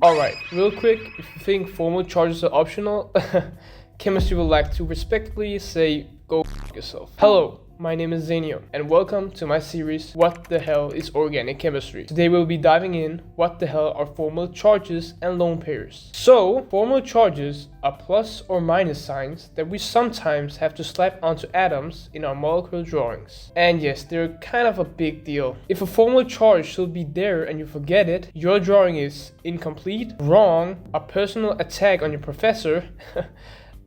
Alright, real quick, if you think formal charges are optional, chemistry would like to respectfully say go f yourself. Hello, my name is Zeanium, and welcome to my series, What the Hell is Organic Chemistry? Today we'll be diving in, what the hell are formal charges and lone pairs? So, formal charges are plus or minus signs that we sometimes have to slap onto atoms in our molecular drawings. And yes, they're kind of a big deal. If a formal charge should be there and you forget it, your drawing is incomplete, wrong, a personal attack on your professor,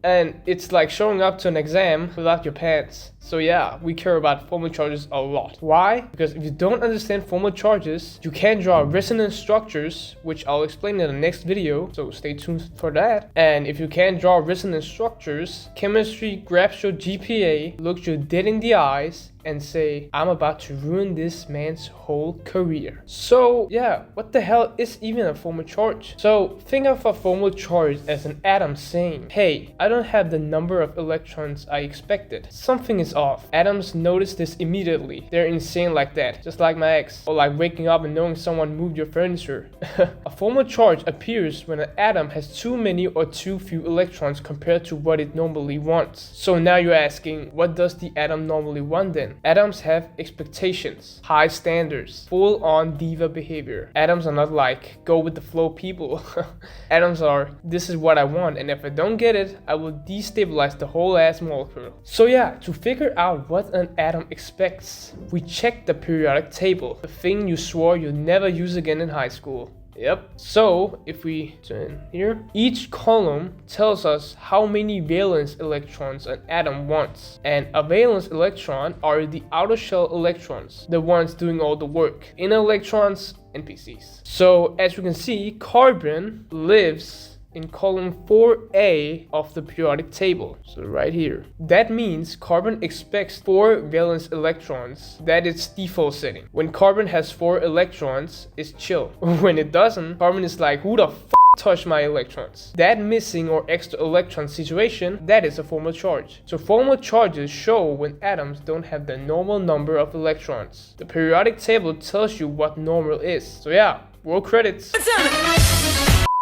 and it's like showing up to an exam without your pants. So yeah, we care about formal charges a lot. Why? Because if you don't understand formal charges, you can't draw resonance structures, which I'll explain in the next video, so stay tuned for that. And if you can't draw resonance structures, chemistry grabs your GPA, looks you dead in the eyes, and say, I'm about to ruin this man's whole career. So yeah, what the hell is even a formal charge? So think of a formal charge as an atom saying, hey, I don't have the number of electrons I expected. Something is off. Atoms notice this immediately. They're insane like that, just like my ex. Or like waking up and knowing someone moved your furniture. A formal charge appears when an atom has too many or too few electrons compared to what it normally wants. So now you're asking, what does the atom normally want then? Atoms have expectations, high standards, full-on diva behavior. Atoms are not like go with the flow people. Atoms are, this is what I want, and if I don't get it, I will destabilize the whole ass molecule. So yeah, to figure out what an atom expects, we check the periodic table, the thing you swore you'd never use again in high school. Yep. So if we turn here, each column tells us how many valence electrons an atom wants. And a valence electron are the outer shell electrons, the ones doing all the work. Inner electrons, NPCs. So as you can see, carbon lives in column 4A of the periodic table, so right here. That means carbon expects 4 valence electrons. That is default setting. When carbon has 4 electrons, it's chill. When it doesn't, carbon is like, who the f touched my electrons? That missing or extra electron situation, that is a formal charge. So formal charges show when atoms don't have the normal number of electrons. The periodic table tells you what normal is. So yeah, world credits.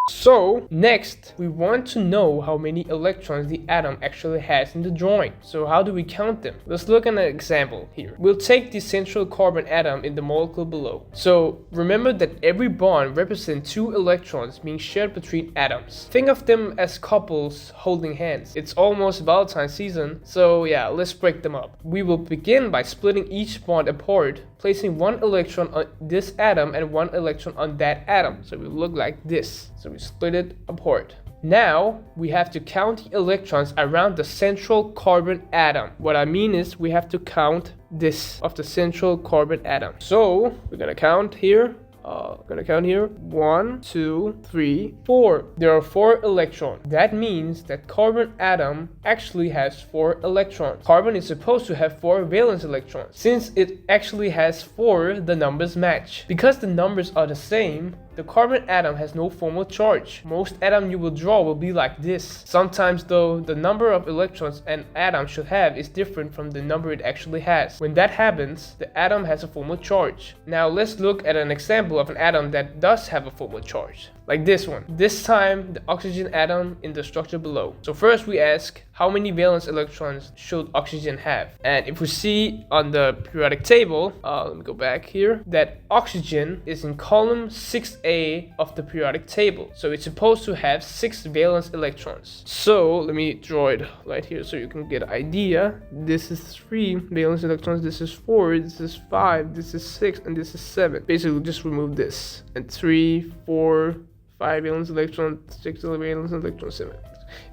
So next, we want to know how many electrons the atom actually has in the drawing. So how do we count them? Let's look at an example here. We'll take the central carbon atom in the molecule below. So remember that every bond represents 2 electrons being shared between atoms. Think of them as couples holding hands. It's almost Valentine's season, so yeah, let's break them up. We will begin by splitting each bond apart, placing 1 electron on this atom and 1 electron on that atom. So it will look like this. So we split it apart. Now we have to count the electrons around the central carbon atom. What I mean is we have to count this of the central carbon atom. So we're gonna count here. 1, 2, 3, 4. There are 4 electrons. That means that carbon atom actually has 4 electrons. Carbon is supposed to have 4 valence electrons. Since it actually has 4, the numbers match. Because the numbers are the same, the carbon atom has no formal charge. Most atom you will draw will be like this. Sometimes though, the number of electrons an atom should have is different from the number it actually has. When that happens, the atom has a formal charge. Now let's look at an example of an atom that does have a formal charge. Like this one. This time, the oxygen atom in the structure below. So first we ask, how many valence electrons should oxygen have? And if we see on the periodic table, let me go back here, that oxygen is in column 6A of the periodic table. So it's supposed to have 6 valence electrons. So let me draw it right here so you can get an idea. This is 3 valence electrons, this is 4, this is 5, this is 6, and this is 7. Basically just remove this. And 3, 4, 5 valence electron, 6 valence electron, 7.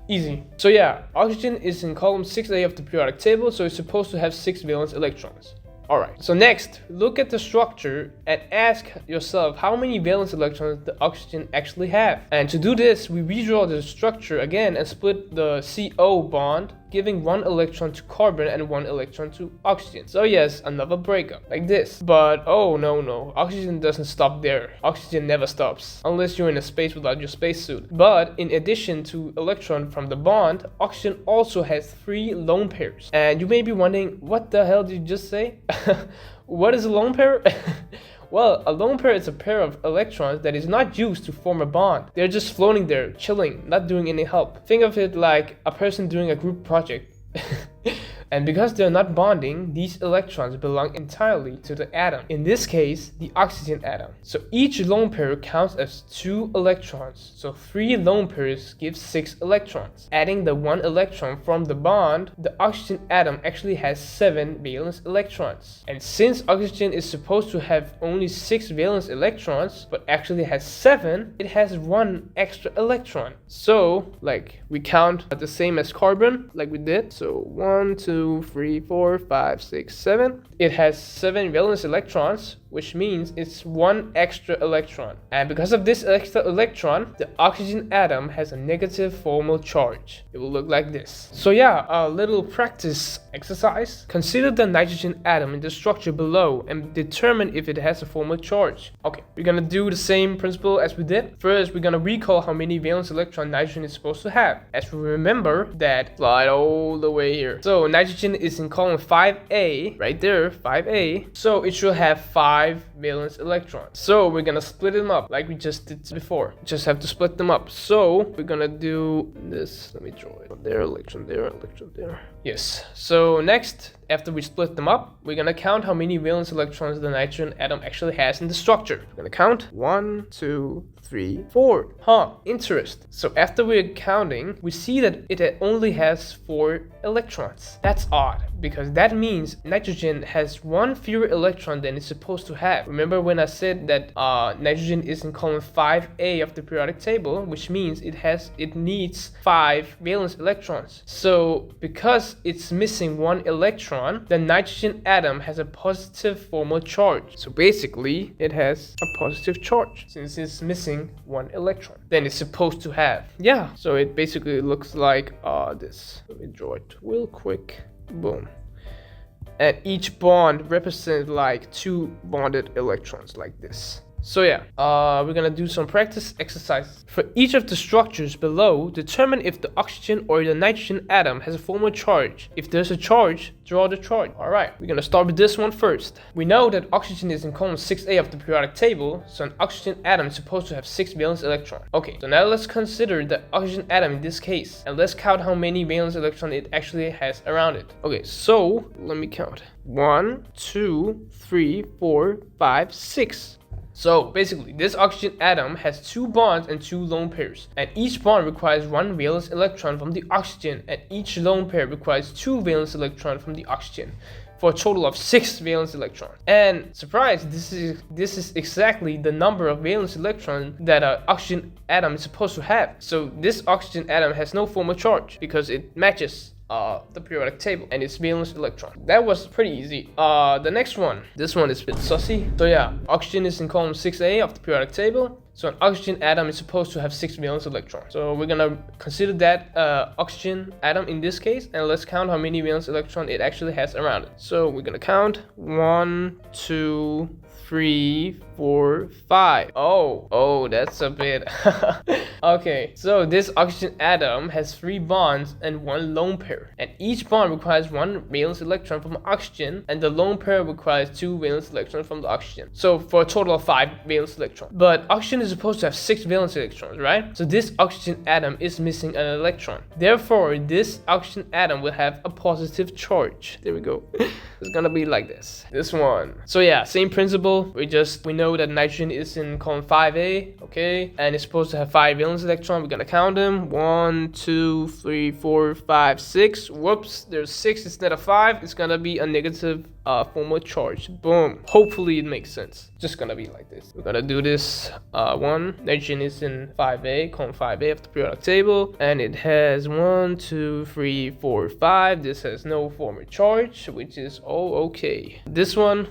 Easy. So yeah, oxygen is in column 6A of the periodic table, so it's supposed to have 6 valence electrons. Alright, so next, look at the structure and ask yourself how many valence electrons the oxygen actually have. And to do this, we redraw the structure again and split the CO bond, giving 1 electron to carbon and 1 electron to oxygen. So yes, another breakup, like this. But oh no, oxygen doesn't stop there. Oxygen never stops, unless you're in a space without your spacesuit. But in addition to electron from the bond, oxygen also has 3 lone pairs. And you may be wondering, what the hell did you just say? What is a lone pair? Well, a lone pair is a pair of electrons that is not used to form a bond. They're just floating there, chilling, not doing any help. Think of it like a person doing a group project. And because they're not bonding, these electrons belong entirely to the atom. In this case, the oxygen atom. So each lone pair counts as 2 electrons. So 3 lone pairs give 6 electrons. Adding the 1 electron from the bond, the oxygen atom actually has 7 valence electrons. And since oxygen is supposed to have only 6 valence electrons, but actually has 7, it has 1 extra electron. So, like, we count the same as carbon, like we did. So 1, 2, 3, 4, 5, 6, 7. It has 7 valence electrons, which means it's 1 extra electron. And because of this extra electron, the oxygen atom has a negative formal charge. It will look like this. So yeah, a little practice exercise. Consider the nitrogen atom in the structure below and determine if it has a formal charge. Okay, we're gonna do the same principle as we did. First, we're gonna recall how many valence electron nitrogen is supposed to have. As we remember, that slide all the way here. So nitrogen is in column 5A, right there, 5A. So it should have 5 valence electrons. So we're gonna split them up like we just did before. Just have to split them up. So we're gonna do this. Let me draw it. There, electron there, electron there. Yes. So next, after we split them up, we're gonna count how many valence electrons the nitrogen atom actually has in the structure. We're gonna count 1, 2, 3, 4. Huh, interest. So after we're counting, we see that it only has 4 electrons. That's odd, because that means nitrogen has 1 fewer electron than it's supposed to have. Remember when I said that nitrogen is in column 5A of the periodic table, which means it needs 5 valence electrons. So because it's missing 1 electron, the nitrogen atom has a positive formal charge. So basically, it has a positive charge since it's missing 1 electron than it's supposed to have. Yeah, so it basically looks like this. Let me draw it real quick. Boom. And each bond represents like 2 bonded electrons like this. So yeah, we're gonna do some practice exercises. For each of the structures below, determine if the oxygen or the nitrogen atom has a formal charge. If there's a charge, draw the charge. Alright, we're gonna start with this one first. We know that oxygen is in column 6A of the periodic table, so an oxygen atom is supposed to have 6 valence electrons. Okay, so now let's consider the oxygen atom in this case, and let's count how many valence electrons it actually has around it. Okay, so let me count. 1, 2, 3, 4, 5, 6. So basically, this oxygen atom has 2 bonds and 2 lone pairs, and each bond requires 1 valence electron from the oxygen, and each lone pair requires 2 valence electrons from the oxygen, for a total of 6 valence electrons. And surprise, this is exactly the number of valence electrons that an oxygen atom is supposed to have. So this oxygen atom has no formal charge because it matches the periodic table and its valence electron. That was pretty easy. The next one, this one is a bit sussy. So yeah, oxygen is in column 6A of the periodic table. So an oxygen atom is supposed to have 6 valence electrons. So we're gonna consider that oxygen atom in this case, and let's count how many valence electrons it actually has around it. So we're gonna count 1, 2, 3, 4, 5. Oh, that's a bit. Okay, so this oxygen atom has 3 bonds and 1 lone pair, and each bond requires 1 valence electron from oxygen, and the lone pair requires 2 valence electrons from the oxygen. So for a total of 5 valence electrons. But oxygen is supposed to have 6 valence electrons, right? So this oxygen atom is missing an electron. Therefore, this oxygen atom will have a positive charge. There we go. It's gonna be like this. This one. So yeah, same principle. We know that nitrogen is in column 5A, okay? And it's supposed to have 5 valence electrons. We're gonna count them. 1, 2, 3, 4, 5, 6. Whoops, there's 6 instead of 5. It's gonna be a negative formal charge. Boom. Hopefully it makes sense. Just gonna be like this. We're gonna do this one. Nitrogen is in 5A, column 5A of the periodic table, and it has 1, 2, 3, 4, 5. This has no formal charge, which is okay. This one,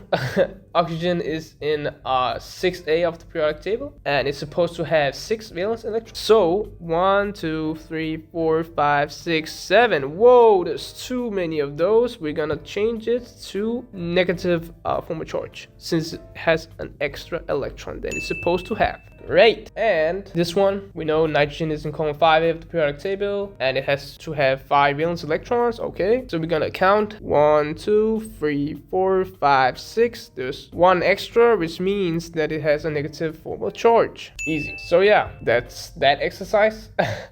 oxygen is in 6A of the periodic table, and it's supposed to have 6 valence electrons. So 1, 2, 3, 4, 5, 6, 7. Whoa, there's too many of those. We're gonna change it to negative formal charge since it has an extra electron than it's supposed to have. Great. And this one, we know nitrogen is in column 5A of the periodic table, and it has to have 5 valence electrons. Okay, so we're gonna count 1, 2, 3, 4, 5, 6. There's one extra, which means that it has a negative formal charge. Easy. So yeah, that's that exercise.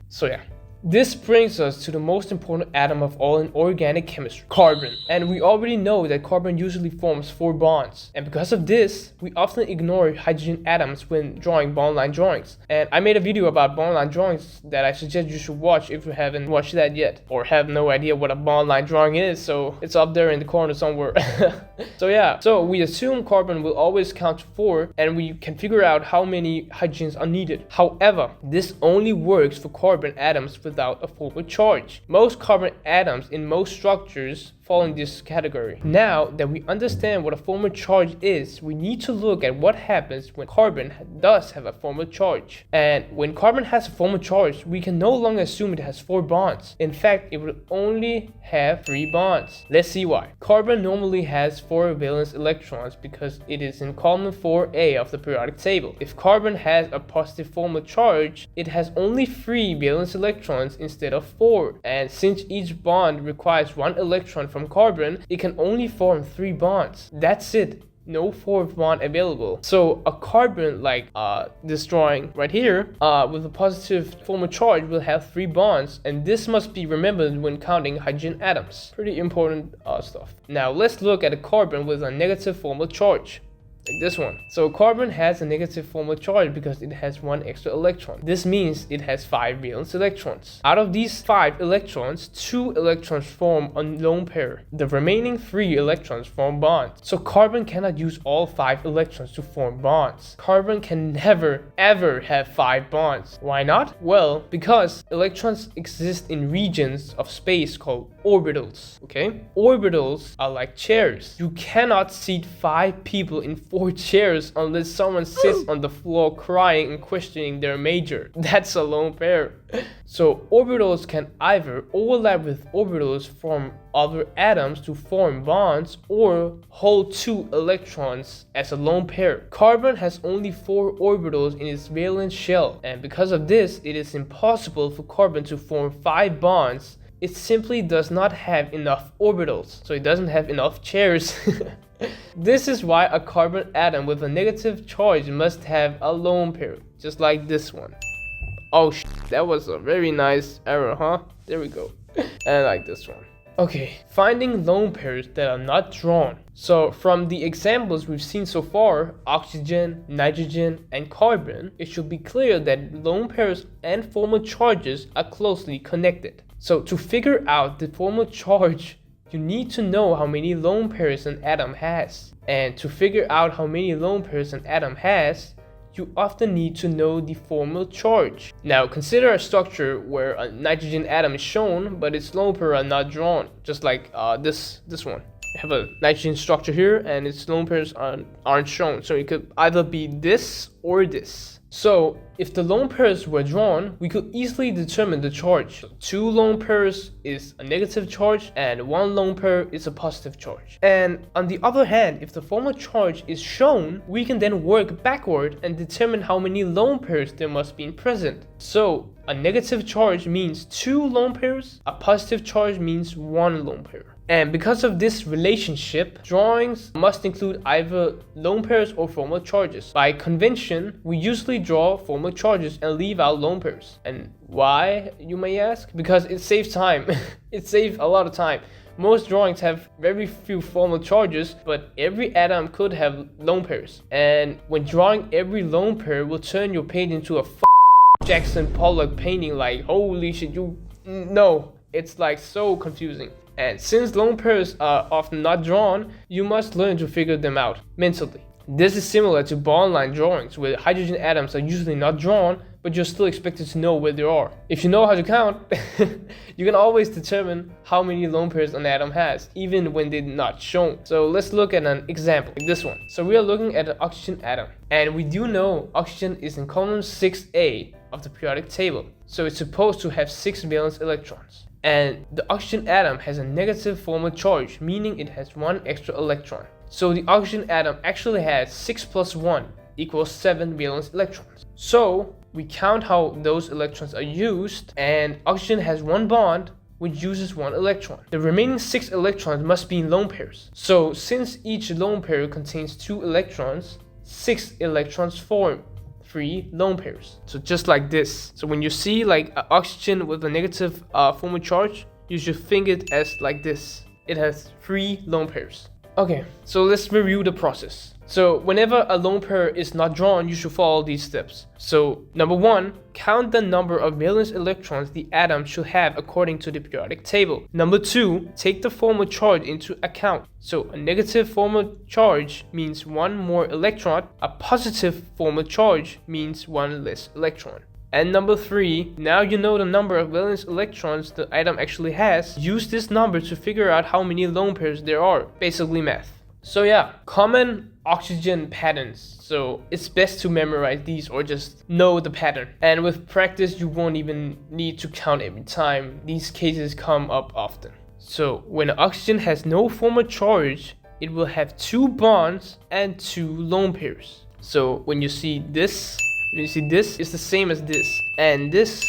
So yeah. This brings us to the most important atom of all in organic chemistry, carbon. And we already know that carbon usually forms 4 bonds. And because of this, we often ignore hydrogen atoms when drawing bond line drawings. And I made a video about bond line drawings that I suggest you should watch if you haven't watched that yet, or have no idea what a bond line drawing is, so it's up there in the corner somewhere. So yeah, so we assume carbon will always count to 4, and we can figure out how many hydrogens are needed. However, this only works for carbon atoms without a formal charge. Most carbon atoms in most structures fall in this category. Now that we understand what a formal charge is, we need to look at what happens when carbon does have a formal charge. And when carbon has a formal charge, we can no longer assume it has 4 bonds. In fact, it will only have 3 bonds. Let's see why. Carbon normally has 4 valence electrons because it is in column 4A of the periodic table. If carbon has a positive formal charge, it has only 3 valence electrons instead of 4. And since each bond requires 1 electron from carbon, it can only form 3 bonds. That's it. No 4th bond available. So a carbon like this drawing right here with a positive formal charge will have 3 bonds, and this must be remembered when counting hydrogen atoms. Pretty important stuff. Now let's look at a carbon with a negative formal charge. Like this one. So carbon has a negative formal charge because it has 1 extra electron. This means it has 5 valence electrons. Out of these 5 electrons, 2 electrons form a lone pair. The remaining 3 electrons form bonds. So carbon cannot use all 5 electrons to form bonds. Carbon can never ever have 5 bonds. Why not? Well, because electrons exist in regions of space called orbitals. Okay? Orbitals are like chairs. You cannot seat 5 people in 4 chairs unless someone sits on the floor crying and questioning their major. That's a lone pair. So orbitals can either overlap with orbitals from other atoms to form bonds, or hold 2 electrons as a lone pair. Carbon has only 4 orbitals in its valence shell, and because of this, it is impossible for carbon to form 5 bonds. It simply does not have enough orbitals, so it doesn't have enough chairs. This is why a carbon atom with a negative charge must have a lone pair, just like this one. Oh that was a very nice error, huh? There we go. And like this one. Okay, finding lone pairs that are not drawn. So from the examples we've seen so far, oxygen, nitrogen, and carbon, it should be clear that lone pairs and formal charges are closely connected. So to figure out the formal charge, you need to know how many lone pairs an atom has. And to figure out how many lone pairs an atom has, you often need to know the formal charge. Now consider a structure where a nitrogen atom is shown, but its lone pair are not drawn, just like this one. You have a nitrogen structure here, and its lone pairs aren't shown. So it could either be this or this. So if the lone pairs were drawn, we could easily determine the charge. So 2 lone pairs is a negative charge, and 1 lone pair is a positive charge. And on the other hand, if the formal charge is shown, we can then work backward and determine how many lone pairs there must be present. So a negative charge means 2 lone pairs, a positive charge means 1 lone pair. And because of this relationship, drawings must include either lone pairs or formal charges. By convention, we usually draw formal charges and leave out lone pairs. And why, you may ask? Because it saves time. It saves a lot of time. Most drawings have very few formal charges, but every atom could have lone pairs. And when drawing every lone pair will turn your paint into a Jackson Pollock painting, like holy shit, no, it's like so confusing. And since lone pairs are often not drawn, you must learn to figure them out mentally. This is similar to bond line drawings, where hydrogen atoms are usually not drawn, but you're still expected to know where they are. If you know how to count, you can always determine how many lone pairs an atom has, even when they're not shown. So let's look at an example, like this one. So we are looking at an oxygen atom, and we do know oxygen is in column 6A of the periodic table. So it's supposed to have 6 valence electrons. And the oxygen atom has a negative formal charge, meaning it has 1 extra electron. So the oxygen atom actually has 6 plus 1, equals 7 valence electrons. So we count how those electrons are used, and oxygen has 1 bond which uses 1 electron. The remaining 6 electrons must be in lone pairs. So since each lone pair contains 2 electrons, 6 electrons form 3 lone pairs. So just like this. So when you see like oxygen with a negative formal charge, you should think it as like this. It has 3 lone pairs. Okay, so let's review the process. So whenever a lone pair is not drawn, you should follow these steps. So number 1, count the number of valence electrons the atom should have according to the periodic table. Number 2, take the formal charge into account. So a negative formal charge means 1 more electron, a positive formal charge means 1 less electron. And number 3, now you know the number of valence electrons the atom actually has. Use this number to figure out how many lone pairs there are. Basically math. So yeah, common oxygen patterns. So it's best to memorize these or just know the pattern. And with practice, you won't even need to count every time. These cases come up often. So when oxygen has no formal charge, it will have 2 bonds and 2 lone pairs. So when you see this, it's the same as this, and this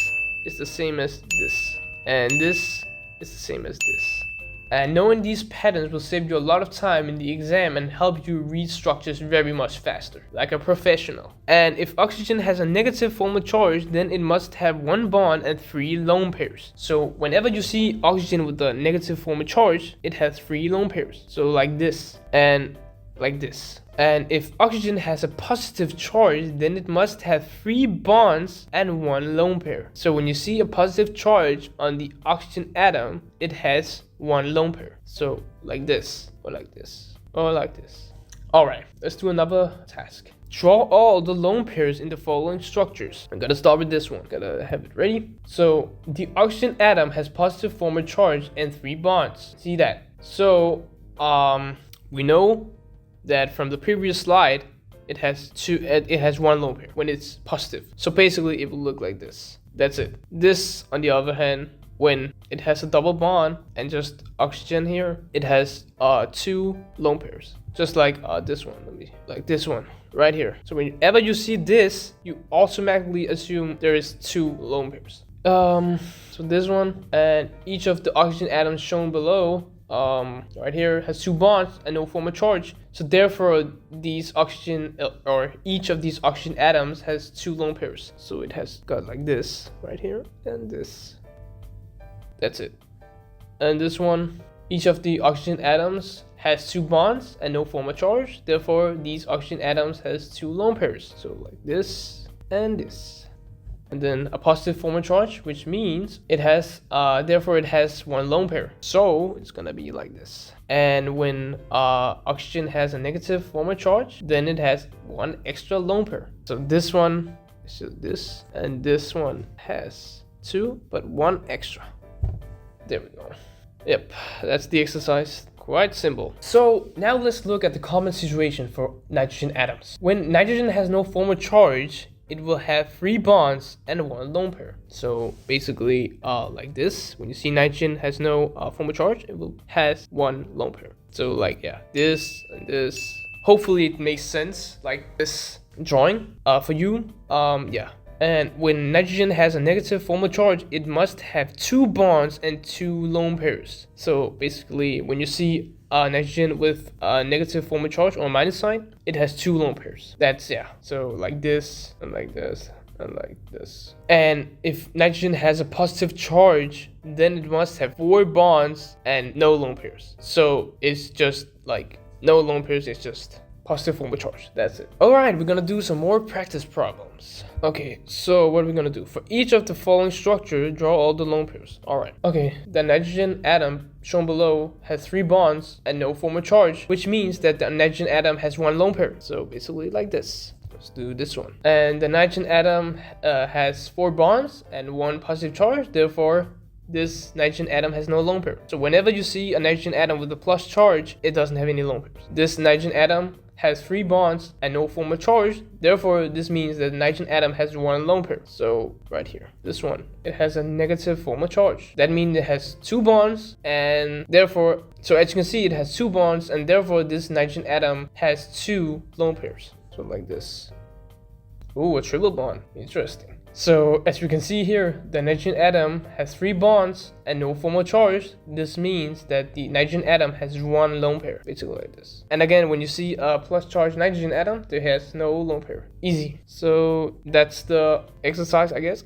is the same as this, and this is the same as this. And knowing these patterns will save you a lot of time in the exam and help you read structures very much faster, like a professional. And if oxygen has a negative formal charge, then it must have 1 bond and 3 lone pairs. So whenever you see oxygen with a negative formal charge, it has 3 lone pairs. So like this and like this. And if oxygen has a positive charge, then it must have 3 bonds and 1 lone pair. So when you see a positive charge on the oxygen atom, it has 1 lone pair. So like this, or like this, or like this. Alright, let's do another task. Draw all the lone pairs in the following structures. I'm gonna start with this one. Gotta have it ready. So the oxygen atom has positive formal charge and 3 bonds. See that? So we know that from the previous slide, it has 1 lone pair when it's positive. So basically it will look like this. That's it. This, on the other hand, when it has a double bond and just oxygen here, it has 2 lone pairs. Just like this one, like this one right here. So whenever you see this, you automatically assume there is 2 lone pairs. So this one, and each of the oxygen atoms shown below right here has 2 bonds and no formal charge. So therefore these oxygen or each of these oxygen atoms has 2 lone pairs. So it has got like this right here and this. That's it. And this one, each of the oxygen atoms has 2 bonds and no formal charge. Therefore these oxygen atoms has 2 lone pairs. So like this and this. And then a positive formal charge, which means it has, therefore it has 1 lone pair. So it's gonna be like this. And when oxygen has a negative formal charge, then it has 1 extra lone pair. So this one is just this, and this one has 2, but 1 extra. There we go. Yep, that's the exercise. Quite simple. So now let's look at the common situation for nitrogen atoms. When nitrogen has no formal charge, it will have 3 bonds and 1 lone pair. So basically like this, when you see nitrogen has no formal charge, it will has 1 lone pair. So like, yeah, this and this. Hopefully it makes sense, like this drawing for you. Yeah. And when nitrogen has a negative formal charge, it must have 2 bonds and 2 lone pairs. So basically when you see nitrogen with a negative formal charge or minus sign, it has 2 lone pairs. That's, yeah, so like this and like this and like this. And if nitrogen has a positive charge, then it must have 4 bonds and no lone pairs. So it's just like no lone pairs, it's just positive formal charge. That's it. Alright, we're gonna do some more practice problems. Okay, so what are we gonna do? For each of the following structure, draw all the lone pairs. Alright, okay, the nitrogen atom shown below has 3 bonds and no formal charge, which means that the nitrogen atom has 1 lone pair. So basically like this. Let's do this one. And the nitrogen atom has 4 bonds and 1 positive charge. Therefore, this nitrogen atom has no lone pair. So whenever you see a nitrogen atom with a plus charge, it doesn't have any lone pairs. This nitrogen atom has 3 bonds and no formal charge. Therefore, this means that the nitrogen atom has 1 lone pair. So right here, this one, it has a negative formal charge. That means it has 2 bonds, and therefore, so as you can see, it has 2 bonds, and therefore this nitrogen atom has 2 lone pairs. So like this. Ooh, a triple bond. Interesting. So as you can see here, the nitrogen atom has 3 bonds and no formal charge. This means that the nitrogen atom has 1 lone pair, basically like this. And again, when you see a plus charge nitrogen atom, there has no lone pair. Easy. So that's the exercise, I guess.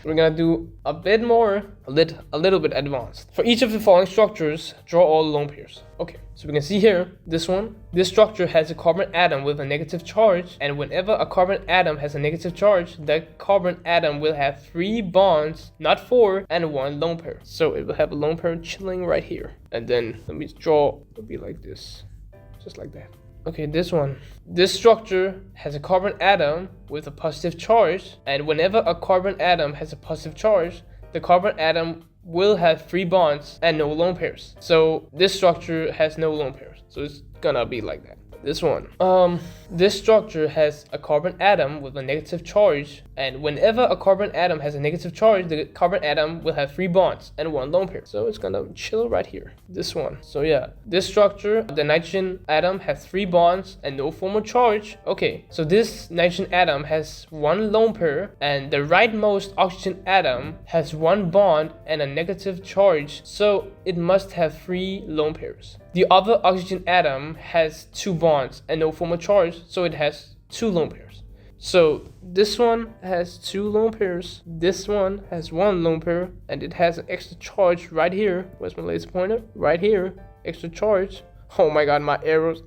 We're gonna do a bit more, a little bit advanced. For each of the following structures, draw all lone pairs. Okay, so we can see here, this structure has a carbon atom with a negative charge, and whenever a carbon atom has a negative charge, that carbon atom will have 3 bonds, not 4, and 1 lone pair. So it will have a lone pair chilling right here. And then let me draw, it'll be like this, just like that. Okay, this structure has a carbon atom with a positive charge, and whenever a carbon atom has a positive charge, the carbon atom will have 3 bonds and no lone pairs. So this structure has no lone pairs, so it's gonna be like that. This structure has a carbon atom with a negative charge, and whenever a carbon atom has a negative charge, the carbon atom will have 3 bonds and 1 lone pair. So it's gonna chill right here. So yeah, this structure, the nitrogen atom has 3 bonds and no formal charge. Okay, so this nitrogen atom has 1 lone pair, and the rightmost oxygen atom has 1 bond and a negative charge, so it must have 3 lone pairs. The other oxygen atom has 2 bonds and no formal charge, so it has 2 lone pairs. So this one has 2 lone pairs, this one has 1 lone pair, and it has an extra charge right here. Where's my laser pointer? Right here, extra charge. Oh my god, my arrows.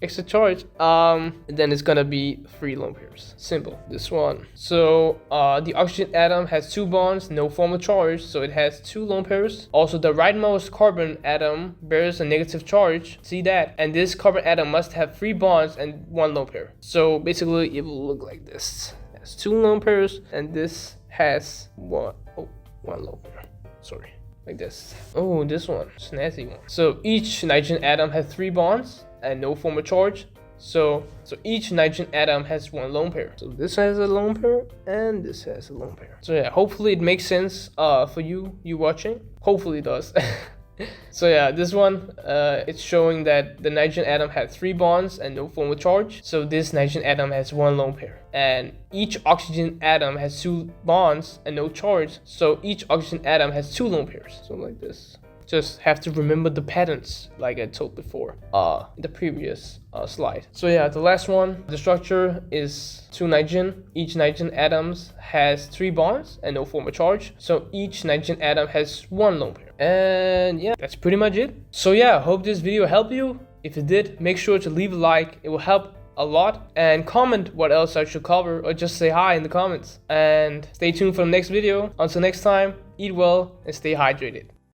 Extra charge. And then it's gonna be 3 lone pairs. Simple. This one. So the oxygen atom has 2 bonds, no formal charge, so it has 2 lone pairs. Also, the rightmost carbon atom bears a negative charge. See that? And this carbon atom must have 3 bonds and 1 lone pair. So basically, it will look like this. It has 2 lone pairs, and this has 1 lone pair. Sorry. Like this. Oh, this one. Snazzy one. So each nitrogen atom has 3 bonds and no formal charge, so each nitrogen atom has 1 lone pair. So this has a lone pair and this has a lone pair. So yeah, hopefully it makes sense for you watching. Hopefully it does. So yeah, this one it's showing that the nitrogen atom had 3 bonds and no formal charge, so this nitrogen atom has 1 lone pair. And each oxygen atom has 2 bonds and no charge, so each oxygen atom has 2 lone pairs. So like this. Just have to remember the patterns like I told before in the previous slide. So yeah, the last one, the structure is 2 nitrogen. Each nitrogen atoms has 3 bonds and no formal charge, so each nitrogen atom has 1 lone pair. And yeah, that's pretty much it. So yeah, I hope this video helped you. If it did, make sure to leave a like, it will help a lot, and comment what else I should cover, or just say hi in the comments. And stay tuned for the next video. Until next time, eat well and stay hydrated.